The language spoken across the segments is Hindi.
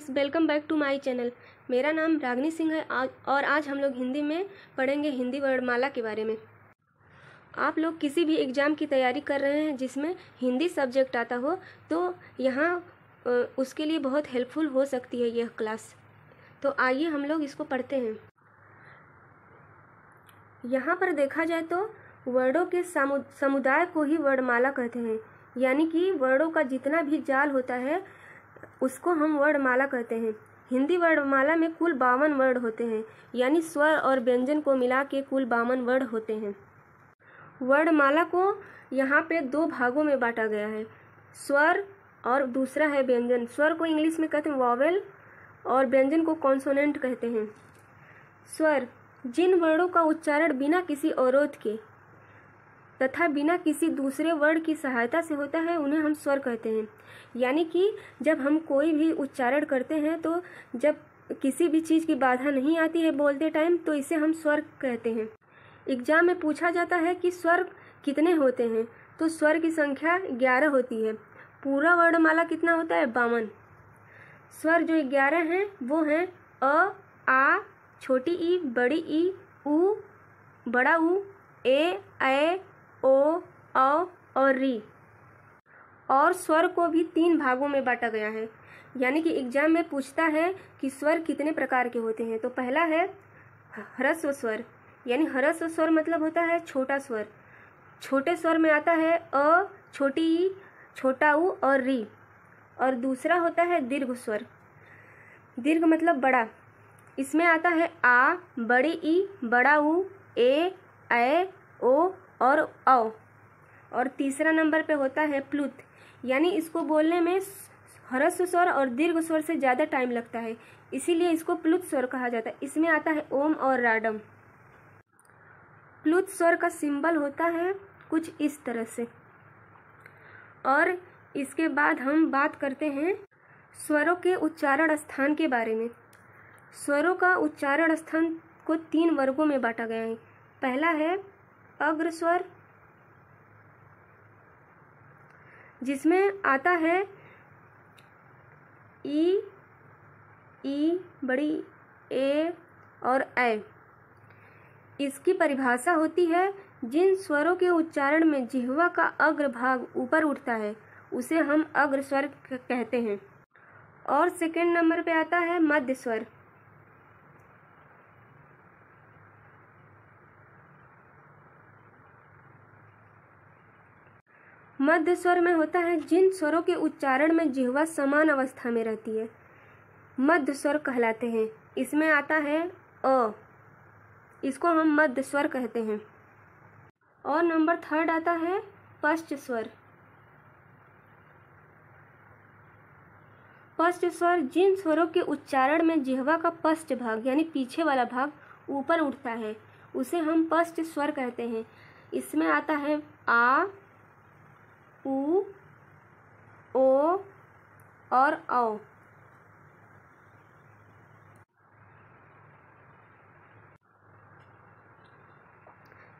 Friends, welcome back to my channel. मेरा नाम रागनी सिंह है और आज हम लोग हिंदी में पढ़ेंगे हिंदी वर्णमाला के बारे में। आप लोग किसी भी एग्ज़ाम की तैयारी कर रहे हैं जिसमें हिंदी सब्जेक्ट आता हो तो यहाँ उसके लिए बहुत हेल्पफुल हो सकती है यह क्लास। तो आइए हम लोग इसको पढ़ते हैं। यहाँ पर देखा जाए तो वर्डों के समुदाय को ही वर्णमाला कहते हैं, यानी कि वर्डों का जितना भी जाल होता है उसको हम वर्णमाला कहते हैं। हिंदी वर्णमाला में कुल 52 वर्ड होते हैं, यानी स्वर और व्यंजन को मिला के कुल 52 वर्ड होते हैं। वर्णमाला को यहाँ पे 2 भागों में बांटा गया है, स्वर और दूसरा है व्यंजन। स्वर को इंग्लिश में कहते हैं वॉवेल और व्यंजन को कॉन्सोनेंट कहते हैं। स्वर जिन वर्डों का उच्चारण बिना किसी अवरोध के तथा बिना किसी दूसरे वर्ड की सहायता से होता है उन्हें हम स्वर कहते हैं। यानी कि जब हम कोई भी उच्चारण करते हैं तो जब किसी भी चीज़ की बाधा नहीं आती है बोलते टाइम तो इसे हम स्वर कहते हैं। एग्जाम में पूछा जाता है कि स्वर कितने होते हैं, तो स्वर की संख्या 11 होती है। पूरा वर्णमाला कितना होता है? 52। स्वर जो 11 हैं वो हैं अ, आ, छोटी ई, बड़ी ई, उ, बड़ा उ, ए, ओ, औ और री। और स्वर को भी 3 भागों में बांटा गया है, यानी कि एग्जाम में पूछता है कि स्वर कितने प्रकार के होते हैं। तो पहला है ह्रस्व स्वर, यानी ह्रस्व स्वर मतलब होता है छोटा स्वर। छोटे स्वर में आता है अ, छोटी ई, छोटा उ और री। और दूसरा होता है दीर्घ स्वर। दीर्घ मतलब बड़ा, इसमें आता है आ, बड़ी ई, बड़ा उ, ए, ओ और औ। और तीसरा नंबर पे होता है प्लुत, यानी इसको बोलने में ह्रस्व स्वर और दीर्घ स्वर से ज़्यादा टाइम लगता है, इसीलिए इसको प्लुत स्वर कहा जाता है। इसमें आता है ओम और राडम। प्लुत स्वर का सिंबल होता है कुछ इस तरह से। और इसके बाद हम बात करते हैं स्वरों के उच्चारण स्थान के बारे में। स्वरों का उच्चारण स्थान को 3 वर्गों में बांटा गया है। पहला है अग्र स्वर, जिसमें आता है ई, बड़ी ए और ऐ। इसकी परिभाषा होती है जिन स्वरों के उच्चारण में जिह्वा का अग्र भाग ऊपर उठता है उसे हम अग्र स्वर कहते हैं। और सेकंड नंबर पे आता है मध्य स्वर। मध्य स्वर में होता है जिन स्वरों के उच्चारण में जिह्वा समान अवस्था में रहती है, मध्य स्वर कहलाते हैं। इसमें आता है अ, इसको हम मध्य स्वर कहते हैं। और नंबर 3 आता है पश्च स्वर। पश्च स्वर जिन स्वरों के उच्चारण में जिह्वा का पश्च भाग यानी पीछे वाला भाग ऊपर उठता है उसे हम पश्च स्वर कहते हैं। इसमें आता है आ, उ, ओ और औ।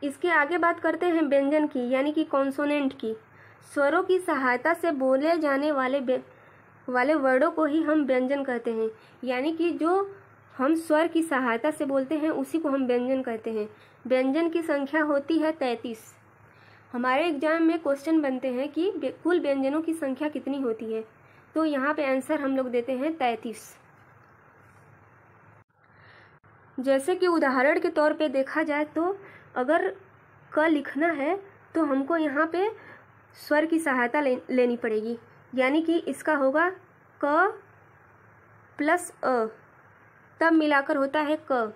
इसके आगे बात करते हैं व्यंजन की, यानी कि कॉन्सोनेंट की। स्वरों की सहायता से बोले जाने वाले वर्डों को ही हम व्यंजन कहते हैं, यानी कि जो हम स्वर की सहायता से बोलते हैं उसी को हम व्यंजन कहते हैं। व्यंजन की संख्या होती है 33। हमारे एग्जाम में क्वेश्चन बनते हैं कि कुल व्यंजनों की संख्या कितनी होती है, तो यहाँ पे आंसर हम लोग देते हैं 33। जैसे कि उदाहरण के तौर पे देखा जाए तो अगर क लिखना है तो हमको यहाँ पे स्वर की सहायता लेनी पड़ेगी, यानी कि इसका होगा क प्लस अ, तब मिलाकर होता है क।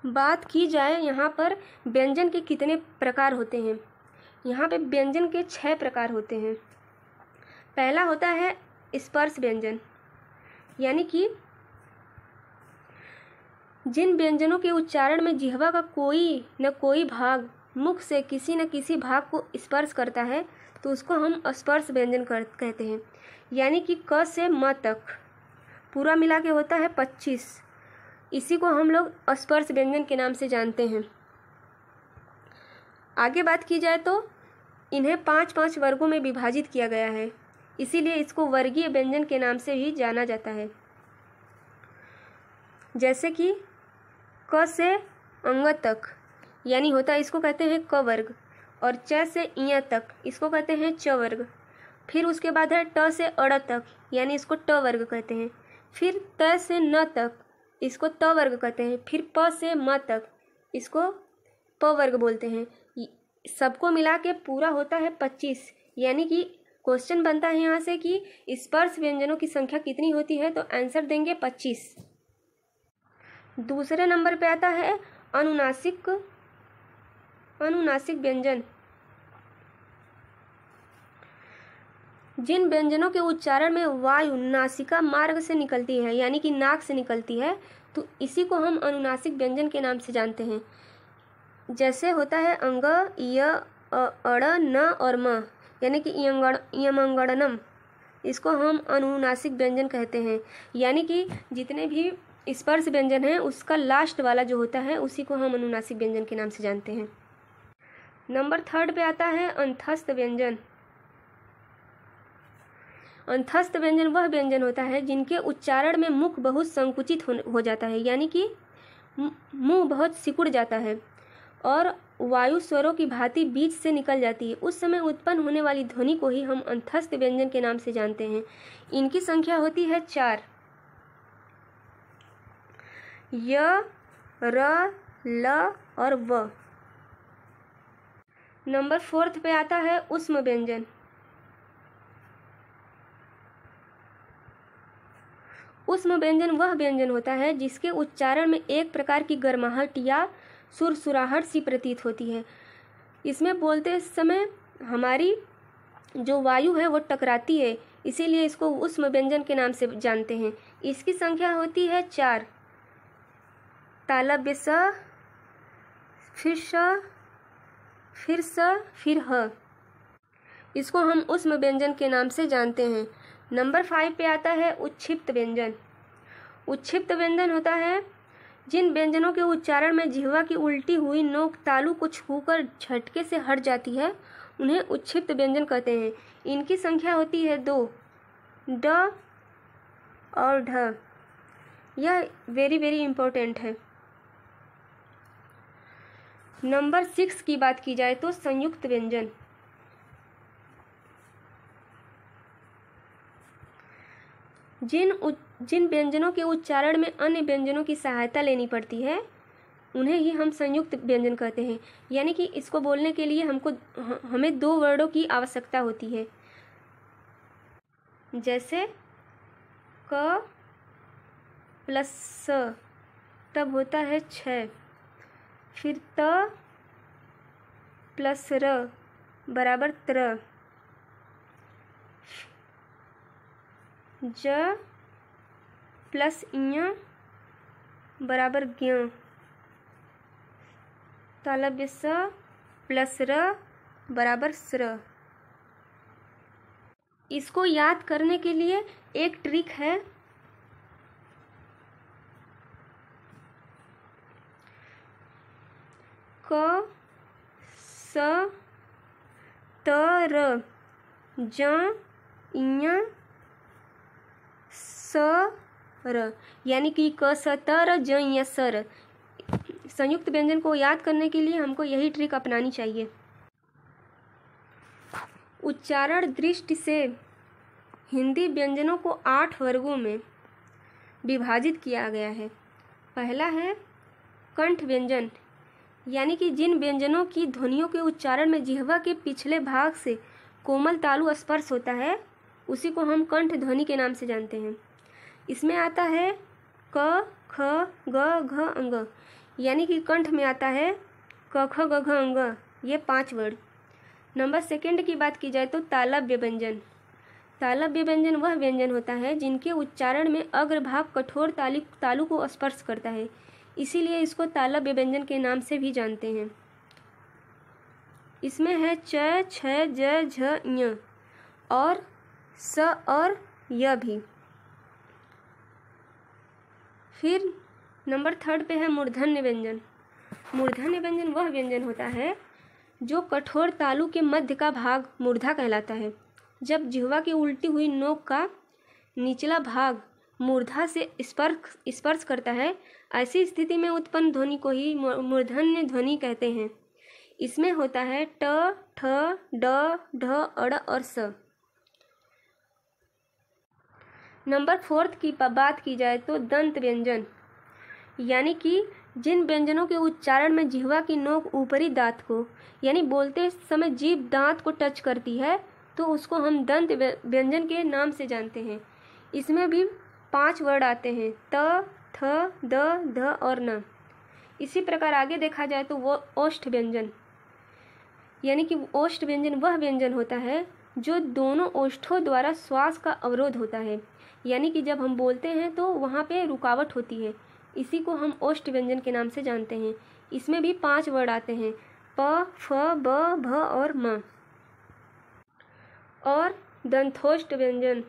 बात की जाए यहाँ पर व्यंजन के कितने प्रकार होते हैं, यहाँ पे व्यंजन के 6 प्रकार होते हैं। पहला होता है स्पर्श व्यंजन, यानी कि जिन व्यंजनों के उच्चारण में जिह्वा का कोई न कोई भाग मुख से किसी न किसी भाग को स्पर्श करता है तो उसको हम स्पर्श व्यंजन कहते हैं। यानी कि क से म तक पूरा मिला के होता है 25। इसी को हम लोग स्पर्श व्यंजन के नाम से जानते हैं। आगे बात की जाए तो इन्हें 5-5 वर्गों में विभाजित किया गया है, इसीलिए इसको वर्गीय व्यंजन के नाम से भी जाना जाता है। जैसे कि क से अंग तक यानी होता है, इसको कहते हैं क वर्ग। और च से इया तक, इसको कहते हैं च वर्ग। फिर उसके बाद है ट से अड़ तक, यानी इसको ट वर्ग कहते हैं। फिर त से न तक, इसको त वर्ग कहते हैं। फिर प से म तक, इसको प वर्ग बोलते हैं। सबको मिला के पूरा होता है 25। यानी कि क्वेश्चन बनता है यहाँ से कि स्पर्श व्यंजनों की संख्या कितनी होती है, तो आंसर देंगे 25। दूसरे नंबर पे आता है अनुनासिक व्यंजन। जिन व्यंजनों के उच्चारण में वायु नासिका मार्ग से निकलती है, यानी कि नाक से निकलती है, तो इसी को हम अनुनासिक व्यंजन के नाम से जानते हैं। जैसे होता है अंग, य, अड़, न और म, यानी कि यमंगड़नम, इसको हम अनुनासिक व्यंजन कहते हैं। यानी कि जितने भी स्पर्श व्यंजन हैं उसका लास्ट वाला जो होता है उसी को हम अनुनासिक व्यंजन के नाम से जानते हैं। नंबर 3 पे आता है अंतस्थ व्यंजन। अंतस्थ व्यंजन वह व्यंजन होता है जिनके उच्चारण में मुख बहुत संकुचित हो जाता है, यानी कि मुंह बहुत सिकुड़ जाता है और वायु स्वरों की भांति बीच से निकल जाती है। उस समय उत्पन्न होने वाली ध्वनि को ही हम अंतस्थ व्यंजन के नाम से जानते हैं। इनकी संख्या होती है 4। य, र, ल और व। नंबर 4 पे आता है ऊष्म व्यंजन। ऊष्म व्यंजन वह व्यंजन होता है जिसके उच्चारण में एक प्रकार की गर्माहट या सुरसुराहट सी प्रतीत होती है। इसमें बोलते समय हमारी जो वायु है वो टकराती है, इसीलिए इसको ऊष्म व्यंजन के नाम से जानते हैं। इसकी संख्या होती है 4। तालव्य स, फिर स, फिर स, फिर ह, इसको हम ऊष्म व्यंजन के नाम से जानते हैं। नंबर 5 पे आता है उच्छिप्त व्यंजन। उच्छिप्त व्यंजन होता है जिन व्यंजनों के उच्चारण में जिह्वा की उल्टी हुई नोक तालु को छूकर झटके से हट जाती है, उन्हें उच्छिप्त व्यंजन कहते हैं। इनकी संख्या होती है 2, ड और ढ। यह वेरी वेरी इंपॉर्टेंट है। नंबर 6 की बात की जाए तो संयुक्त व्यंजन। जिन व्यंजनों के उच्चारण में अन्य व्यंजनों की सहायता लेनी पड़ती है उन्हें ही हम संयुक्त व्यंजन कहते हैं। यानी कि इसको बोलने के लिए हमें 2 वर्डों की आवश्यकता होती है। जैसे क प्लस स तब होता है 6। फिर त प्लस र बराबर त्र। ज प्लस इया बराबर ज्ञ। तालव्य स प्लस र बराबर स्र। इसको याद करने के लिए एक ट्रिक है। क स त र ज इया स र, यानी कि क स त र ज इया स र। संयुक्त व्यंजन को याद करने के लिए हमको यही ट्रिक अपनानी चाहिए। उच्चारण दृष्टि से हिंदी व्यंजनों को 8 वर्गों में विभाजित किया गया है। पहला है कंठ व्यंजन, यानी कि जिन व्यंजनों की ध्वनियों के उच्चारण में जिह्वा के पिछले भाग से कोमल तालु स्पर्श होता है उसी को हम कंठ ध्वनि के नाम से जानते हैं। इसमें आता है क, ख, ग, घ, अंग, यानी कि कंठ में आता है क, ख, ग, घ, अंग, ये 5 वर्ड। नंबर 2 की बात की जाए तो तालव्य व्यंजन। तालव्य व्यंजन वह व्यंजन होता है जिनके उच्चारण में अग्रभाग कठोर तालु को स्पर्श करता है, इसीलिए इसको तालव्य व्यंजन के नाम से भी जानते हैं। इसमें है च, छ, ज, झ, ञ और स और य भी। फिर नंबर 3 पे है मूर्धन्य व्यंजन। मूर्धन्य व्यंजन वह व्यंजन होता है जो कठोर तालु के मध्य का भाग मूर्धा कहलाता है। जब जिह्वा की उल्टी हुई नोक का निचला भाग मूर्धा से स्पर्श करता है, ऐसी स्थिति में उत्पन्न ध्वनि को ही मूर्धन्य ध्वनि कहते हैं। इसमें होता है ट, ठ, ड, ढ, अड़ और स। नंबर 4 की बात की जाए तो दंत व्यंजन, यानी कि जिन व्यंजनों के उच्चारण में जिह्वा की नोक ऊपरी दांत को, यानी बोलते समय जीभ दांत को टच करती है, तो उसको हम दंत व्यंजन के नाम से जानते हैं। इसमें भी 5 वर्ड आते हैं, त, थ, द, ध और न। इसी प्रकार आगे देखा जाए तो वो ओष्ठ व्यंजन, यानी कि ओष्ठ व्यंजन वह व्यंजन होता है जो दोनों ओष्ठों द्वारा श्वास का अवरोध होता है, यानी कि जब हम बोलते हैं तो वहाँ पे रुकावट होती है, इसी को हम ओष्ठ व्यंजन के नाम से जानते हैं। इसमें भी 5 वर्ड आते हैं, प, फ, ब, भ और म। और दंथोष्ठ व्यंजन,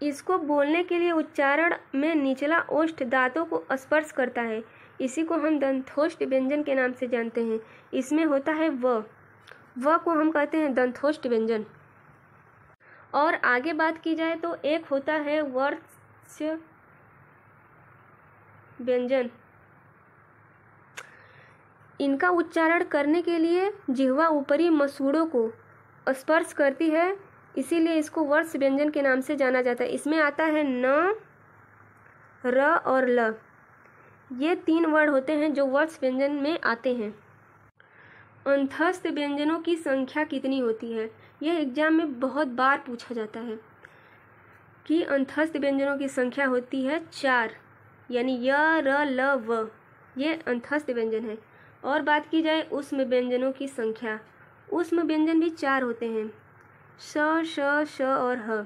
इसको बोलने के लिए उच्चारण में निचला ओष्ठ दांतों को स्पर्श करता है, इसी को हम दंथोष्ठ व्यंजन के नाम से जानते हैं। इसमें होता है व को हम कहते हैं दंथोष्ठ व्यंजन। और आगे बात की जाए तो एक होता है वर्च्य व्यंजन। इनका उच्चारण करने के लिए जिह्वा ऊपरी मसूड़ों को स्पर्श करती है, इसीलिए इसको वर्ष व्यंजन के नाम से जाना जाता है। इसमें आता है न, र और ल। ये 3 वर्ड होते हैं जो वर्ष व्यंजन में आते हैं। अंतस्थ व्यंजनों की संख्या कितनी होती है? यह एग्जाम में बहुत बार पूछा जाता है कि अंतस्थ व्यंजनों की संख्या होती है 4, यानी य, र, ल, व, ये अंतस्थ व्यंजन है। और बात की जाए ऊष्म व्यंजनों की संख्या, ऊष्म व्यंजन भी 4 होते हैं, श, श, श और ह।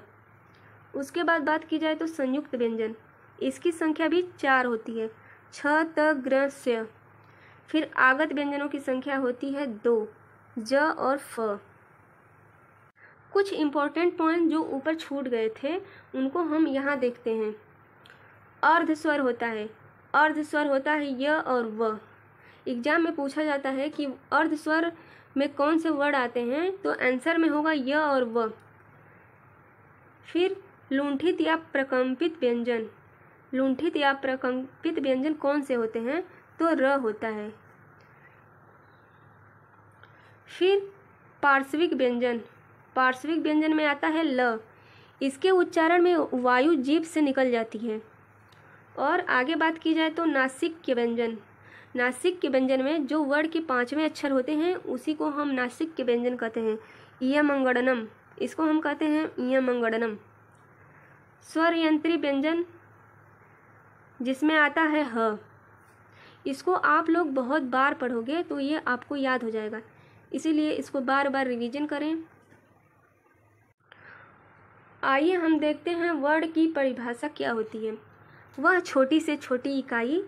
उसके बाद बात की जाए तो संयुक्त व्यंजन, इसकी संख्या भी 4 होती है, छ, त, ग्र, स्य। फिर आगत व्यंजनों की संख्या होती है 2, ज और फ। कुछ इम्पोर्टेंट पॉइंट जो ऊपर छूट गए थे उनको हम यहाँ देखते हैं। अर्ध स्वर होता है, अर्ध स्वर होता है य और व। एग्जाम में पूछा जाता है कि अर्ध स्वर में कौन से वर्ड आते हैं, तो आंसर में होगा य और व। फिर लुंठित या प्रकंपित व्यंजन, लुंठित या प्रकंपित व्यंजन कौन से होते हैं, तो र होता है। फिर पार्श्विक व्यंजन, पार्श्विक व्यंजन में आता है ल। इसके उच्चारण में वायु जीभ से निकल जाती है। और आगे बात की जाए तो नासिक व्यंजन, नासिक के व्यंजन में जो वर्ड के 5वें अक्षर होते हैं उसी को हम नासिक के व्यंजन कहते हैं। इयमंगड़नम, इसको हम कहते हैं इयमंगड़नम। स्वर यंत्री व्यंजन जिसमें आता है ह, इसको आप लोग बहुत बार पढ़ोगे तो ये आपको याद हो जाएगा, इसीलिए इसको बार बार रिवीजन करें। आइए हम देखते हैं वर्ड की परिभाषा क्या होती है। वह छोटी से छोटी इकाई,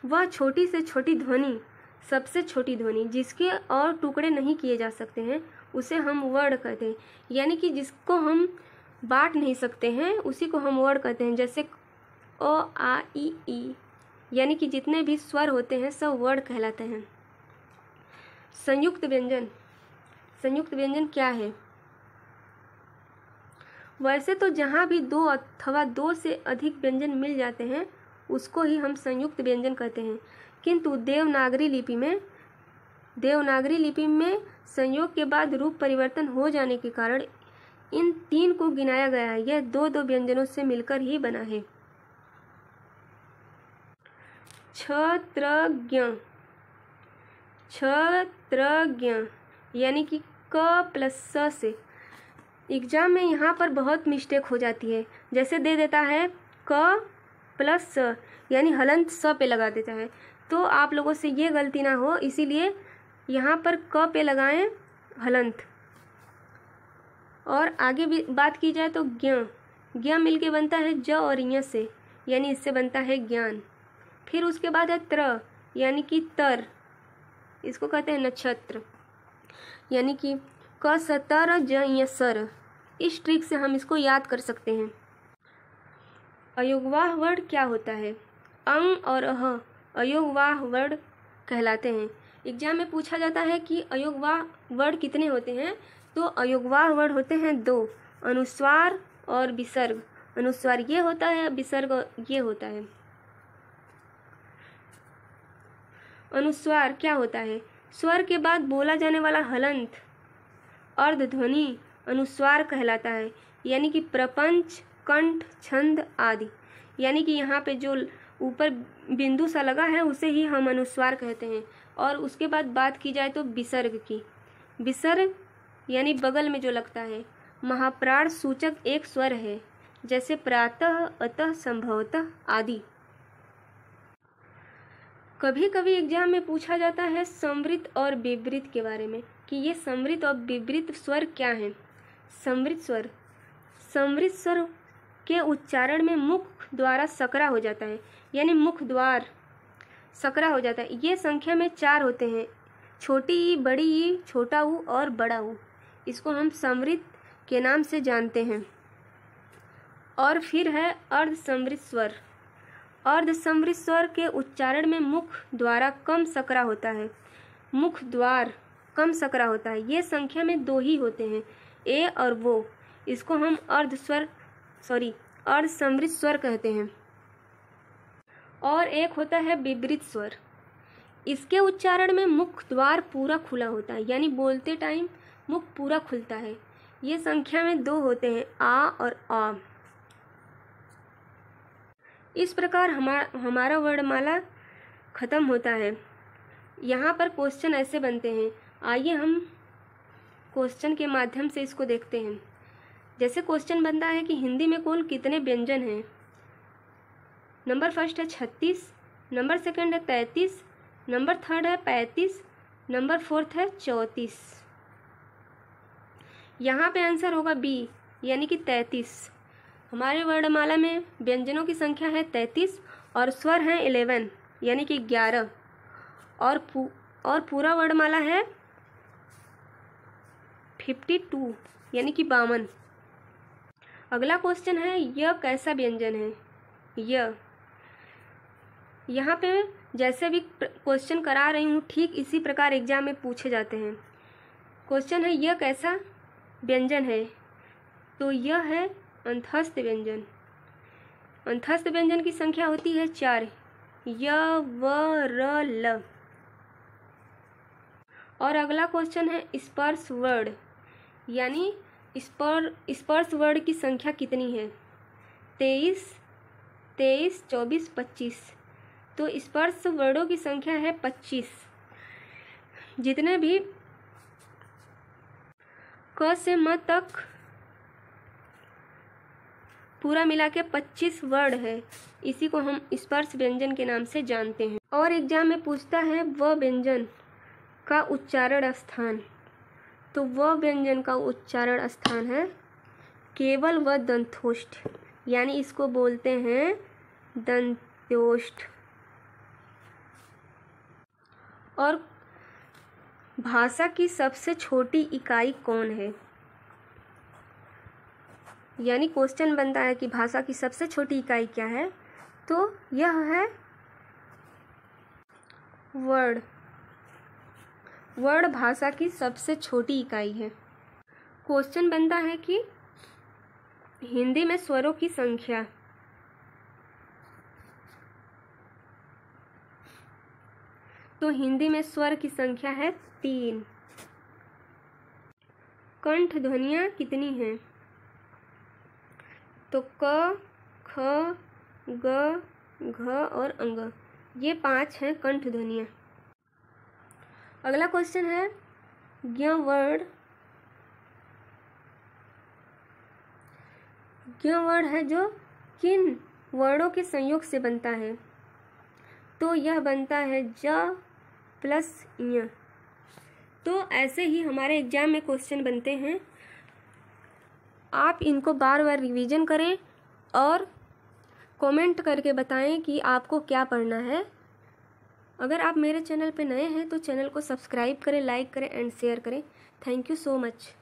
वह छोटी से छोटी ध्वनि, सबसे छोटी ध्वनि जिसके और टुकड़े नहीं किए जा सकते हैं उसे हम वर्ड कहते हैं, यानी कि जिसको हम बांट नहीं सकते हैं उसी को हम वर्ड कहते हैं। जैसे ओ, आ, ई, यानी कि जितने भी स्वर होते हैं सब वर्ड कहलाते हैं। संयुक्त व्यंजन, संयुक्त व्यंजन क्या है? वैसे तो जहाँ भी 2 अथवा 2 से अधिक व्यंजन मिल जाते हैं उसको ही हम संयुक्त व्यंजन कहते हैं, किंतु देवनागरी लिपि में संयोग के बाद रूप परिवर्तन हो जाने के कारण इन 3 को गिनाया गया है। यह 2-2 व्यंजनों से मिलकर ही बना है। क्षत्रज्ञ, क्षत्रज्ञ यानी कि क प्लस स से। एग्जाम में यहाँ पर बहुत मिस्टेक हो जाती है, जैसे दे देता है क प्लस स, यानी हलंत स पे लगा देता है, तो आप लोगों से ये गलती ना हो, इसीलिए यहाँ पर क पे लगाएं हलंत। और आगे भी बात की जाए तो ज्ञ मिलके बनता है ज और य से, यानी इससे बनता है ज्ञान। फिर उसके बाद है त्र, यानी कि तर, इसको कहते हैं नक्षत्र, यानी कि क सतर ज य सर। इस ट्रिक से हम इसको याद कर सकते हैं। अयोगवाह वर्ड क्या होता है? अंग और अह अयोगवाह वर्ड कहलाते हैं। एग्जाम में पूछा जाता है कि अयोगवाह वर्ड कितने होते हैं, तो अयोगवाह वर्ड होते हैं 2, अनुस्वार और विसर्ग। अनुस्वार ये होता है, विसर्ग ये होता है। अनुस्वार क्या होता है? स्वर के बाद बोला जाने वाला हलंत अर्धध्वनि अनुस्वार कहलाता है, यानी कि प्रपंच, कंठ, छंद आदि। यानी कि यहाँ पे जो ऊपर बिंदु सा लगा है उसे ही हम अनुस्वार कहते हैं। और उसके बाद बात की जाए तो विसर्ग की। विसर्ग यानी बगल में जो लगता है। महाप्राण सूचक एक स्वर है, जैसे प्रातः, अतः, संभवतः आदि। कभी कभी एग्जाम में पूछा जाता है संवृत और विवृत के बारे में कि ये संवृत और विवृत स्वर क्या हैं। संवृत स्वर के उच्चारण में मुख द्वारा सकरा हो जाता है, यानी मुख द्वार सकरा हो जाता है। ये संख्या में 4 होते हैं, छोटी ई, बड़ी ई, छोटा ऊ और बड़ा ऊ। इसको हम संवृत के नाम से जानते हैं। और फिर है अर्धसंवृत स्वर। अर्धसंवृत स्वर के उच्चारण में मुख द्वारा कम सकरा होता है, मुख द्वार कम सकरा होता है। ये संख्या में 2 ही होते हैं, ए और वो। इसको हम अर्धसंवृत स्वर कहते हैं। और एक होता है विवृत स्वर। इसके उच्चारण में मुख द्वार पूरा खुला होता है, यानी बोलते टाइम मुख पूरा खुलता है। ये संख्या में 2 होते हैं, आ और आ। इस प्रकार हमारा वर्णमाला खत्म होता है। यहाँ पर क्वेश्चन ऐसे बनते हैं, आइए हम क्वेश्चन के माध्यम से इसको देखते हैं। जैसे क्वेश्चन बनता है कि हिंदी में कुल कितने व्यंजन हैं। नंबर फर्स्ट है 36, नंबर सेकंड है 33, नंबर थर्ड है 35, नंबर फोर्थ है 34। यहाँ पे आंसर होगा बी, यानी कि 33। हमारे वर्णमाला में व्यंजनों की संख्या है 33 और स्वर हैं 11, यानी कि 11। और पूरा वर्णमाला है 52, यानी कि 52। अगला क्वेश्चन है यह कैसा व्यंजन है। यह यहाँ पे जैसे भी क्वेश्चन करा रही हूँ ठीक इसी प्रकार एग्जाम में पूछे जाते हैं। क्वेश्चन है यह कैसा व्यंजन है, तो यह है अंतस्थ व्यंजन। अंतस्थ व्यंजन की संख्या होती है 4, य, व, र, ल। और अगला क्वेश्चन है स्पर्श वर्ड, यानी स्पर्श वर्ड की संख्या कितनी है। 23, 24, 25। तो स्पर्श वर्डों की संख्या है 25। जितने भी क से म तक पूरा मिला के 25 वर्ड है। इसी को हम स्पर्श व्यंजन के नाम से जानते हैं। और एग्जाम में पूछता है व व्यंजन का उच्चारण स्थान। तो व व्यंजन का उच्चारण स्थान है केवल व दंतोष्ठ, यानी इसको बोलते हैं दंत्योष्ठ। और भाषा की सबसे छोटी इकाई कौन है। यानी क्वेश्चन बनता है कि भाषा की सबसे छोटी इकाई क्या है, तो यह है वर्ड। वर्ड भाषा की सबसे छोटी इकाई है। क्वेश्चन बनता है कि हिंदी में स्वरों की संख्या। तो हिंदी में स्वर की संख्या है 3। कंठ ध्वनियाँ कितनी हैं। तो क, ख, ग, घ और अंग, ये 5 हैं कंठ ध्वनियाँ। अगला क्वेश्चन है ज्ञ वर्ड। ज्ञ वर्ड है जो किन वर्डों के संयोग से बनता है। तो यह बनता है ज प्लस य। तो ऐसे ही हमारे एग्जाम में क्वेश्चन बनते हैं। आप इनको बार बार रिवीजन करें और कमेंट करके बताएं कि आपको क्या पढ़ना है। अगर आप मेरे चैनल पे नए हैं तो चैनल को सब्सक्राइब करें, लाइक करें एंड शेयर करें। Thank you so much.